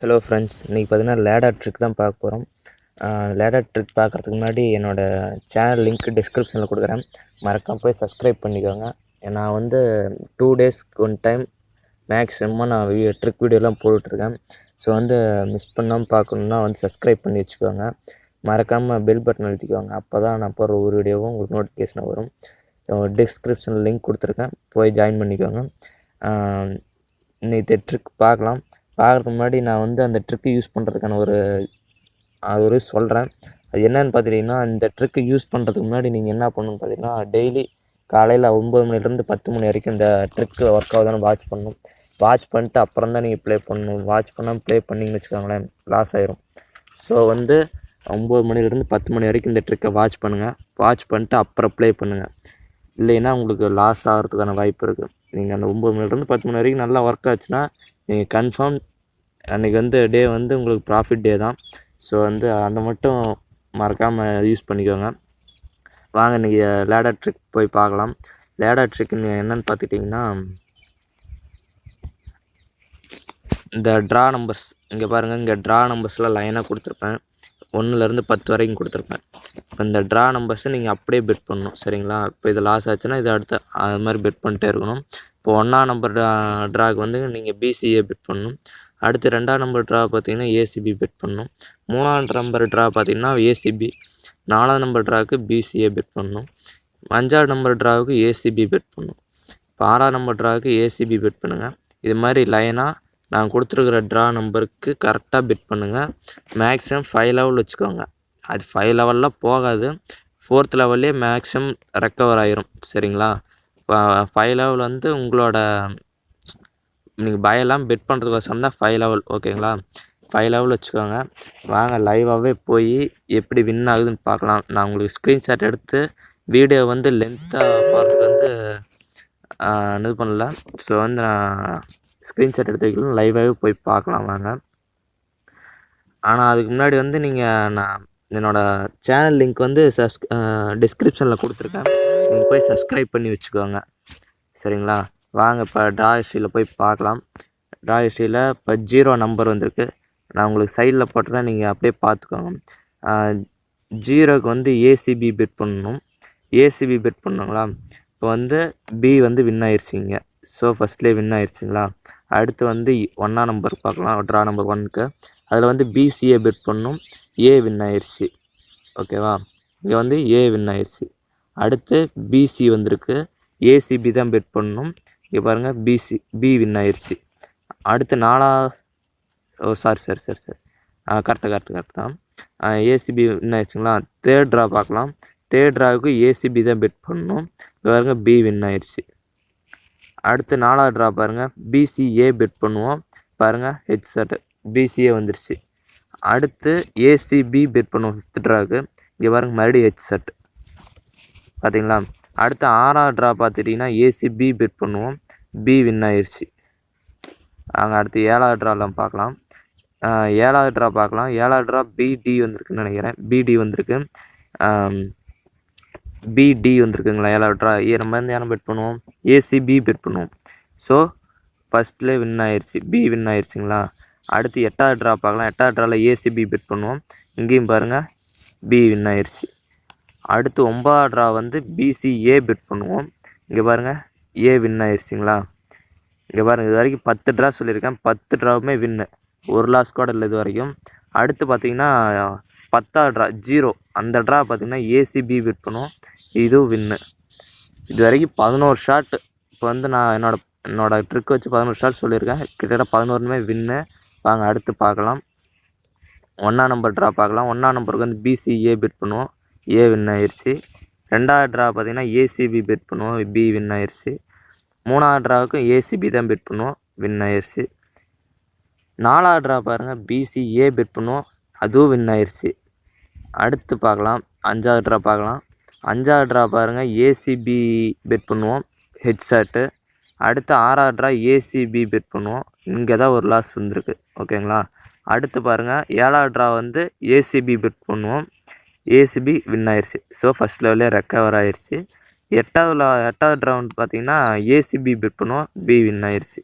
Hello friends, இன்றைக்கி பார்த்தீங்கன்னா ladder trick தான் பார்க்க போகிறோம். லேடர் ட்ரிக் பார்க்குறதுக்கு முன்னாடி என்னோடய சேனல் லிங்க் டிஸ்கிரிப்ஷனில் கொடுக்குறேன். மறக்காம போய் சப்ஸ்கிரைப் பண்ணிக்கோங்க. நான் வந்து 2 டேஸ்க்கு 1 டைம் மேக்ஸிமமாக நான் ட்ரிக் வீடியோலாம் போட்டுட்ருக்கேன். ஸோ வந்து மிஸ் பண்ணாமல் பார்க்கணுன்னா வந்து சப்ஸ்கிரைப் பண்ணி வச்சுக்கோங்க. மறக்காமல் பெல் பட்டன் அழுத்திக்கோங்க. அப்போ தான் நான் போடுற ஒரு வீடியோவும் உங்களுக்கு நோட்டிஃபிகேஷன் வரும். டிஸ்கிரிப்ஷனில் லிங்க் கொடுத்துருக்கேன், போய் ஜாயின் பண்ணிக்கோங்க. இன்னைக்கு ட்ரிக் பார்க்கலாம். பார்க்குறதுக்கு முன்னாடி நான் வந்து அந்த ட்ரிக்கு யூஸ் பண்ணுறதுக்கான ஒரு சொல்கிறேன். அது என்னென்னு பார்த்துட்டிங்கன்னா, இந்த ட்ரிக்கு யூஸ் பண்ணுறதுக்கு முன்னாடி நீங்கள் என்ன பண்ணணும்னு பார்த்தீங்கன்னா, டெய்லி காலையில் 9 மணிலேருந்து 10 மணி வரைக்கும் இந்த ட்ரிக்கு ஒர்க் ஆகுதான்னு வாட்ச் பண்ணணும். வாட்ச் பண்ணிட்டு அப்புறம் தான் நீங்கள் ப்ளே பண்ணணும். வாட்ச் பண்ணாமல் ப்ளே பண்ணிங்கன்னு வச்சுக்கோங்களேன், லாஸ் ஆயிரும். ஸோ வந்து 9 மணிலேருந்து 10 மணி வரைக்கும் இந்த ட்ரிக்கை வாட்ச் பண்ணுங்கள். வாட்ச் பண்ணிட்டு அப்புறம் ப்ளே பண்ணுங்கள். இல்லைன்னா உங்களுக்கு லாஸ் ஆகிறதுக்கான வாய்ப்பு இருக்குது. நீங்கள் அந்த 9 மணிலேருந்து 10 மணி வரைக்கும் நல்லா ஒர்க் ஆச்சுன்னா நீங்கள் கன்ஃபார்ம் அன்றைக்கி வந்து டே வந்து உங்களுக்கு ப்ராஃபிட் டே தான். ஸோ வந்து அந்த மட்டும் மறக்காமல் யூஸ் பண்ணிக்கோங்க. வாங்க இன்றைக்கி லேடர் ட்ரிக் போய் பார்க்கலாம். லேடர் ட்ரிக் என்னென்னு பார்த்துட்டிங்கன்னா, இந்த ட்ரா நம்பர்ஸ் இங்கே பாருங்கள். இங்கே ட்ரா நம்பர்ஸ்லாம் லைனாக கொடுத்துருப்பேன். 1லேருந்து 10 வரைக்கும் கொடுத்துருப்பேன். இப்போ இந்த ட்ரா நம்பர்ஸை நீங்கள் அப்படியே பெட் பண்ணணும், சரிங்களா? இப்போ இது லாஸ் ஆச்சுன்னா இது அடுத்து அது மாதிரி பெட் பண்ணிட்டே இருக்கணும். இப்போ 1ஆம் நம்பர் ட்ராக்கு வந்து நீங்கள் பிசிஏ பெட் பண்ணணும். அடுத்து 2ஆம் நம்பர் ட்ரா பார்த்தீங்கன்னா ஏசிபி பெட் பண்ணணும். 3ஆம் நம்பர் ட்ரா பார்த்தீங்கன்னா ஏசிபி. 4ஆம் நம்பர் ட்ராவுக்கு பிசிஏ பெட் பண்ணணும். 5ஆம் நம்பர் ட்ராவுக்கு ஏசிபி பெட் பண்ணணும். இப்போ 6ஆம் நம்பர் ட்ராவுக்கு ஏசிபி பெட் பண்ணுங்கள். இது மாதிரி லைனாக நான் கொடுத்துருக்குற ட்ரா நம்பருக்கு கரெக்டாக பெட் பண்ணுங்கள். மேக்ஸிமம் 5 லெவல் வச்சுக்கோங்க. அது 5 லெவலில் போகாது, 4th லெவல்லே மேக்ஸிமம் ரெக்கவர் ஆகிரும், சரிங்களா? இப்போ 5 லெவல் வந்து உங்களோட நீங்கள் பயெல்லாம் பெட் பண்ணுறதுக்கோசரம் தான் 5 லெவல், ஓகேங்களா? 5 லெவல் வச்சுக்கோங்க. வாங்க லைவாகவே போய் எப்படி வின் ஆகுதுன்னு பார்க்கலாம். நான் உங்களுக்கு ஸ்க்ரீன்ஷாட் எடுத்து வீடியோ வந்து லென்த்தாக போகிறதுக்கு வந்து இது பண்ணல. ஸோ வந்து நான் ஸ்க்ரீன்ஷாட் எடுத்து வைக்கலாம், லைவாகவே போய் பார்க்கலாம் வாங்க. ஆனால் அதுக்கு முன்னாடி வந்து நான் என்னோடய சேனல் லிங்க் வந்து டிஸ்கிரிப்ஷனில் கொடுத்துருக்கேன். நீங்கள் போய் சப்ஸ்கிரைப் பண்ணி வச்சுக்கோங்க, சரிங்களா? வாங்க இப்போ ட்ரா ஹிஸ்ட்ரியில் போய் பார்க்கலாம். ட்ரா ஹிஸ்ட்ரியில் இப்போ 0 நம்பர் வந்திருக்கு. நான் உங்களுக்கு சைடில் போட்டுறேன், நீங்கள் அப்படியே பார்த்துக்கோங்க. 0க்கு வந்து ஏசிபி பெட் பண்ணணும். ஏசிபி பெட் பண்ணுங்களா? இப்போ வந்து பி வந்து வின் ஆயிடுச்சிங்க. ஸோ ஃபஸ்ட்லேயே வின் ஆயிடுச்சிங்களா? அடுத்து வந்து 1ஆம் நம்பர் பார்க்கலாம். ட்ரா நம்பர் 1க்கு அதில் வந்து பிசிஏ பெட் பண்ணணும். ஏ வின் ஆயிடுச்சு, ஓகேவா? இங்கே வந்து ஏ வின் ஆயிடுச்சு. அடுத்து பிசி வந்திருக்கு. ஏசிபி தான் பெட் பண்ணணும். இங்கே பாருங்கள், பி வின் ஆயிடுச்சு. அடுத்து சாரி கரெக்டு தான். ஏசிபி வின் ஆயிடுச்சுங்களா? தேர்ட் ட்ரா பார்க்கலாம். தேர்ட் ட்ராவுக்கு ஏசிபி தான் பெட் பண்ணணும். இங்கே பாருங்கள், பி வின் ஆயிடுச்சு. அடுத்து 4ஆவது ட்ரா பாருங்கள், பிசிஏ பெட் பண்ணுவோம். பாருங்கள், ஹெட்செட் பிசிஏ வந்துடுச்சு. அடுத்து ஏசிபி பெட் பண்ணுவோம் 5th ட்ராவுக்கு. இங்கே பாருங்கள், மறுபடியும் ஹெட்செட், பார்த்தீங்களா? அடுத்து 6ஆவது ட்ரா பார்த்துட்டிங்கன்னா ஏசிபி பெட் பண்ணுவோம். பி வின் ஆயிடுச்சு. அங்கே அடுத்து 7ஆவது ட்ராலாம் பார்க்கலாம். 7ஆவது ட்ரா பார்க்கலாம். 7ஆவது ட்ரா பிடி வந்திருக்குன்னு நினைக்கிறேன். பிடி வந்திருக்கு. பிடி வந்திருக்குங்களா? 7ஆவது ட்ரா நம்ம வந்து யாரும் பெட் பண்ணுவோம், ஏசிபி பெட் பண்ணுவோம். ஸோ ஃபஸ்ட்லேயே வின் ஆயிடுச்சு, பி வின் ஆயிடுச்சுங்களா? அடுத்து 8ஆவது ட்ரா பார்க்கலாம். 8ஆவது ட்ராவில் ஏசிபி பெட் பண்ணுவோம். இங்கேயும் பாருங்கள், பி வின் ஆயிடுச்சு. அடுத்து 9ஆவது ட்ரா வந்து பிசிஏ பெட் பண்ணுவோம். இங்கே பாருங்கள், ஏ வின் ஆயிடுச்சிங்களா? இங்கே பாருங்கள், இது வரைக்கும் 10 ட்ரா சொல்லியிருக்கேன். 10 ட்ராவுமே வின்னு, ஒரு லாஸ் கூட இல்லை இது வரைக்கும். அடுத்து பார்த்தீங்கன்னா 10ஆவது ட்ரா 0, அந்த ட்ரா பார்த்திங்கன்னா ஏசிபி பெட் பண்ணுவோம். இதுவும் வின்னு. இது வரைக்கும் 11 ஷாட். இப்போ வந்து நான் என்னோட ட்ரிக் வச்சு 11 ஷாட் சொல்லியிருக்கேன். கிட்டத்தட்ட 11மே வின்னு. வாங்க அடுத்து பார்க்கலாம். 1ஆம் நம்பர் ட்ரா பார்க்கலாம். 1ஆம் நம்பருக்கு வந்து பிசிஏ பெட் பண்ணுவோம். ஏ வின் ஆயிடுச்சு. 2ஆவது ட்ரா பார்த்திங்கன்னா ஏசிபி பெட் பண்ணுவோம். பி வின் ஆயிடுச்சு. 3ஆவது ட்ராவுக்கும் ஏசிபி தான் பெட் பண்ணுவோம். வின் ஆயிடுச்சு. 4ஆவது ட்ரா பாருங்கள், பிசிஏ பெட் பண்ணுவோம். அதுவும் வின் ஆயிடுச்சு. அடுத்து பார்க்கலாம் 5ஆவது ட்ரா பார்க்கலாம். 5ஆவது ட்ரா பாருங்கள், ஏசிபி பெட் பண்ணுவோம். ஹெட்செட்டு. அடுத்து 6ஆவது ட்ரா ஏசிபி பெட் பண்ணுவோம். இங்கே தான் ஒரு லாஸ் வந்திருக்கு, ஓகேங்களா? அடுத்து பாருங்கள், 7ஆவது ட்ரா வந்து ஏசிபி பெட் பண்ணுவோம். ஏசிபி வின் ஆயிடுச்சு. ஸோ ஃபஸ்ட் லெவலே ரெக்கவர் ஆயிடுச்சு. 8ஆவது ரவுண்ட் பார்த்திங்கன்னா ஏசிபி பெட் பண்ணுவோம். பி வின் ஆயிடுச்சு.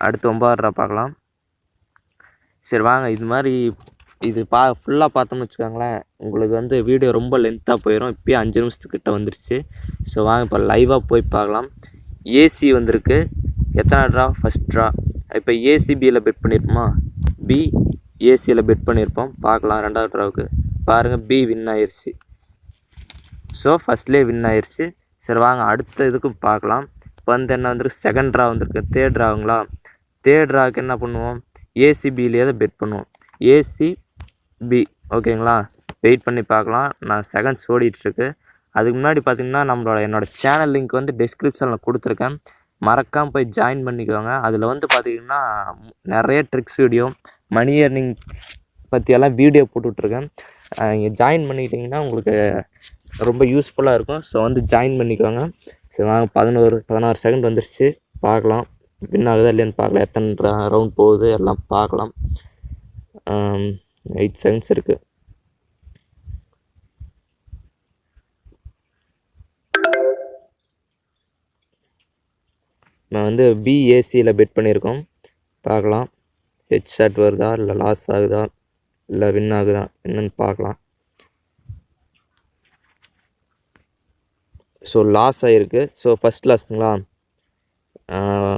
அடுத்து 9ஆவது ட்ரா பார்க்கலாம். சரி வாங்க, இது மாதிரி இது ஃபுல்லாக பார்த்தோம்னு வச்சுக்கோங்களேன், உங்களுக்கு வந்து வீடியோ ரொம்ப லென்த்தாக போயிடும். இப்போயே 5 நிமிஷத்துக்கிட்ட வந்துருச்சு. ஸோ வாங்க இப்போ லைவாக போய் பார்க்கலாம். ஏசி வந்திருக்கு. எத்தனை ட்ரா? First draw. இப்போ ஏசிபியில் பெட் பண்ணியிருப்போமா, பி ஏசியில் பெட் பண்ணியிருப்போம். பார்க்கலாம் ரெண்டாவது ட்ராவுக்கு. பாருங்கள், பி வின் ஆயிடுச்சு. ஸோ ஃபஸ்ட்லேயே வின் ஆயிடுச்சு. சரி வாங்க அடுத்த இதுக்கு பார்க்கலாம். இப்போ வந்து என்ன வந்திருக்கு? செகண்ட் ட்ரா வந்திருக்கு. தேர்ட் ட்ராவுங்களா? தேர்ட் ட்ராவுக்கு என்ன பண்ணுவோம்? ஏசிபியிலே தான் பெட் பண்ணுவோம். ஏசிபி ஓகேங்களா? வெயிட் பண்ணி பார்க்கலாம். நான் செகண்ட்ஸ் ஓடிட்டுருக்கு. அதுக்கு முன்னாடி பார்த்திங்கன்னா என்னோடய சேனல் லிங்க் வந்து டிஸ்கிரிப்ஷனில் கொடுத்துருக்கேன். மறக்காமல் போய் ஜாயின் பண்ணிக்கோங்க. அதில் வந்து பார்த்திங்கன்னா நிறைய ட்ரிக்ஸ் வீடியோ, மணி ஏர்னிங்ஸ் பற்றியெல்லாம் வீடியோ போட்டுட்ருக்கேன். நீங்கள் ஜாயின் பண்ணிக்கிட்டிங்கன்னா உங்களுக்கு ரொம்ப யூஸ்ஃபுல்லாக இருக்கும். ஸோ வந்து ஜாயின் பண்ணிக்கோங்க. சரி வாங்க, 16 செகண்ட் வந்துருச்சு. பார்க்கலாம் வின் ஆகுதா இல்லைன்னு பார்க்கலாம். எத்தனை ரவுண்ட் போகுது எல்லாம் பார்க்கலாம். 8 செகண்ட்ஸ் இருக்குது. நான் வந்து பிஏசியில் பெட் பண்ணியிருக்கோம். பார்க்கலாம் ஹெட் ஷாட் வருதா இல்லை லாஸ் ஆகுதா இல்லை வின் ஆகுதா என்னன்னு பார்க்கலாம். ஸோ லாஸ் ஆகிருக்கு. ஸோ ஃபஸ்ட் லாஸுங்களா?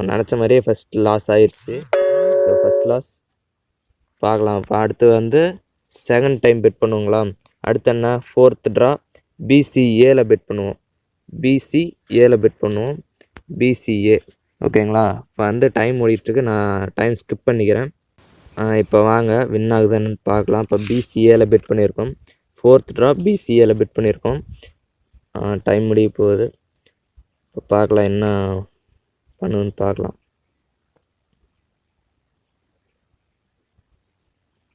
நினச்ச மாதிரியே ஃபஸ்ட் லாஸ் ஆயிடுச்சு. So first loss. பார்க்கலாம். இப்போ அடுத்து வந்து செகண்ட் டைம் பெட் பண்ணுவோங்களா? அடுத்து என்ன? Fourth draw. பிசிஏல பெட் பண்ணுவோம். பிசிஏல பெட் பண்ணுவோம். பிசிஏ ஓகேங்களா? இப்போ வந்து டைம் ஓடிட்டுருக்கு. நான் டைம் ஸ்கிப் பண்ணிக்கிறேன். இப்போ வாங்க வின் ஆகுதுன்னு பார்க்கலாம். இப்போ பிசிஏல பெட் பண்ணியிருக்கோம். ஃபோர்த் ட்ரா பிசிஏல பெட் பண்ணியிருக்கோம். டைம் முடிய போகுது. இப்போ பார்க்கலாம் என்ன பண்ணுன்னு பார்க்கலாம்.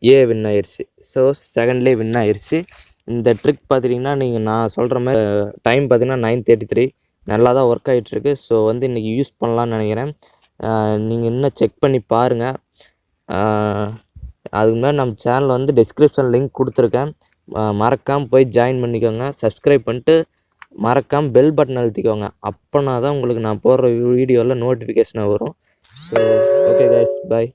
ஏ வின் ஆயிடுச்சு. ஸோ செகண்ட்லேயே வின் ஆயிடுச்சு. இந்த ட்ரிக் பார்த்துட்டிங்கன்னா நான் சொல்கிற மாதிரி டைம் பார்த்திங்கன்னா 9:33 நல்லா தான் ஒர்க் ஆகிட்டுருக்கு. ஸோ வந்து இன்றைக்கி யூஸ் பண்ணலான்னு நினைக்கிறேன். நீங்கள் இன்னும் செக் பண்ணி பாருங்கள். அதுக்கு முன்னாடி நம்ம சேனலில் வந்து டிஸ்கிரிப்ஷன் லிங்க் கொடுத்துருக்கேன். மறக்காமல் போய் ஜாயின் பண்ணிக்கோங்க. சப்ஸ்கிரைப் பண்ணிட்டு மறக்காமல் பெல் பட்டன் அழுத்திக்கோங்க. அப்போனா தான் உங்களுக்கு நான் போடுற வீடியோவில் நோட்டிஃபிகேஷனாக வரும். ஸோ ஓகே கைஸ், பாய்.